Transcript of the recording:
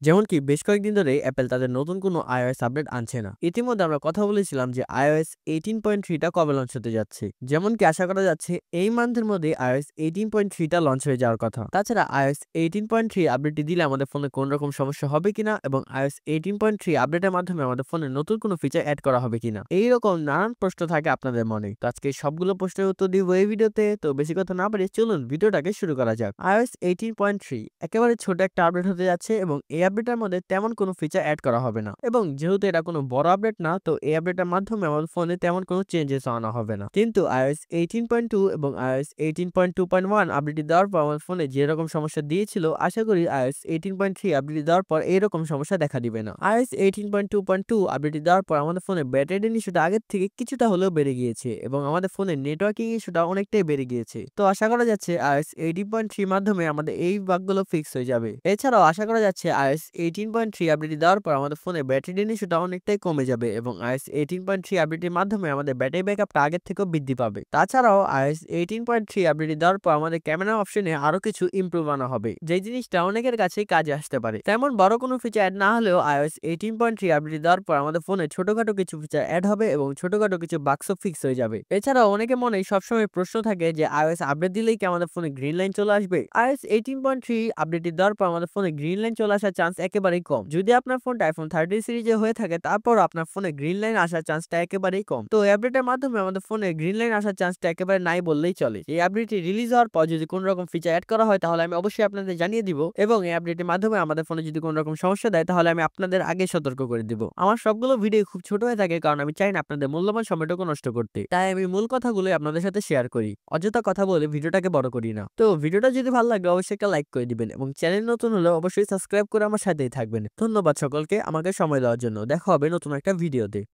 যেমন কি বেশ কয়েকদিন ধরে অ্যাপেল তাদের নতুন কোনো iOS আপডেট আনছে না। ইতিমধ্যে আমরা কথা বলেছিলাম যে iOS 18.3 টা কবে লঞ্চ হতে যাচ্ছে। যেমন কি আশা করা যাচ্ছে এই মান্থের মধ্যে iOS 18.3 টা লঞ্চ হয়ে যাওয়ার কথা। তাছাড়া iOS 18.3 আপডেটটি দিলে আমাদের ফোনে কোন রকম সমস্যা হবে কিনা এবং iOS 18.3 আপডেটের মাধ্যমে আমাদের ফোনে নতুন কোনো ফিচার অ্যাড করা হবে কিনা, এইরকম নানান প্রশ্ন থাকে আপনাদের মনে। তো আজকে সবগুলো প্রশ্নের উত্তর দিব এই ভিডিওতে। তো বেশি কথা না বাড়িয়ে চলুন ভিডিওটাকে শুরু করা যাক। iOS 18.3 একেবারে ছোট একটা আপডেট হতে যাচ্ছে এবং এই আপডেটের মধ্যে তেমন কোনো ফিচার অ্যাড করা হবে না। এবং যেহেতু এটা কোনো বড় আপডেট না, তো এই আপডেটের মাধ্যমে আমাদের ফোনে তেমন কোনো চেঞ্জেস আনা হবে না। কিন্তু iOS 18.2 এবং iOS 18.2.1 আপডেট দেওয়ার পর আমার ফোনে যেরকম সমস্যা দিয়েছিল, আশা করি iOS 18.3 আপডেট দেওয়ার পর এইরকম সমস্যা দেখা দিবে না। iOS 18.2.2 আপডেট দেওয়ার পর আমাদের ফোনে ব্যাটারি ইস্যুটা আগের থেকে কিছুটা হলেও বেড়ে গিয়েছে এবং আমাদের ফোনে নেটওয়ার্কিং ইস্যুটা অনেকটাই বেড়ে গিয়েছে। তো আশা করা যাচ্ছে iOS 18.3 মাধ্যমে আমাদের এই বাগগুলো ফিক্স হয়ে যাবে। এছাড়াও আশা করা যাচ্ছে iOS 18.3 আপডেট দেওয়ার পর আমাদের ফোনে ব্যাটারি ইস্যুটা অনেকটাই কমে যাবে এবং iOS 18.3 আপডেটের মাধ্যমে আমাদের ব্যাটারি ব্যাকআপটা আগের থেকেও বৃদ্ধি পাবে। তাছাড়াও iOS 18.3 আপডেট দেওয়ার পর আমাদের ক্যামেরা অপশনে আরো কিছু ইমপ্রুভ আনা হবে, যে জিনিসটা অনেকের কাছেই কাজে আসতে পারে। তেমন বড় কোনো ফিচার অ্যাড না হলেও iOS 18.3 আপডেট দেওয়ার পর আমাদের ফোনে ছোটখাটো কিছু ফিচার অ্যাড হবে এবং ছোটখাটো কিছু বাক্স ফিক্স হয়ে যাবে। এছাড়াও অনেকে মনে সবসময় প্রশ্ন থাকে যে iOS আপডেট দিলেই কি আমাদের ফোনে গ্রিন লাইন চলে আসবে। iOS 18.3 আপডেট দেওয়ার পর আমাদের ফোনে গ্রিন লাইন চলে আসার চান্স একেবারেই কম। যদি আপনার ফোনটা iPhone 13 সিরিজে হয়ে থাকে, তারপর আপনার ফোনে গ্রিন লাইন আসার চান্সটা একেবারেই কম। তো এই আপডেটের মাধ্যমে আমাদের ফোনে গ্রিন লাইন আসার চান্সটা একেবারে নাই বললেই চলে। এই আপডেটটি রিলিজ হওয়ার পর যদি কোনো রকম ফিচার অ্যাড করা হয়, তাহলে আমি অবশ্যই আপনাদের জানিয়ে দিব এবং এই আপডেটের মাধ্যমে আমাদের ফোনে যদি কোনো রকম সমস্যা দেয়, তাহলে আমি আপনাদের আগে সতর্ক করে দিব। আমার সবগুলো ভিডিও খুব ছোট হয়ে থাকে, কারণ আমি চাই না আপনাদের মূল্যবান সময়টুকু নষ্ট করতে। তাই আমি মূল কথাগুলোই আপনাদের সাথে শেয়ার করি, অযথা কথা বলে ভিডিওটাকে বড় করি না। তো ভিডিওটা যদি ভালো লাগে অবশ্যই একটা লাইক করে দিবেন এবং চ্যানেল নতুন হলে অবশ্যই সাবস্ক্রাইব করে আমার সাথেই থাকবেন। ধন্যবাদ সকলকে আমাকে সময় দেওয়ার জন্য। দেখা হবে নতুন একটা ভিডিওতে।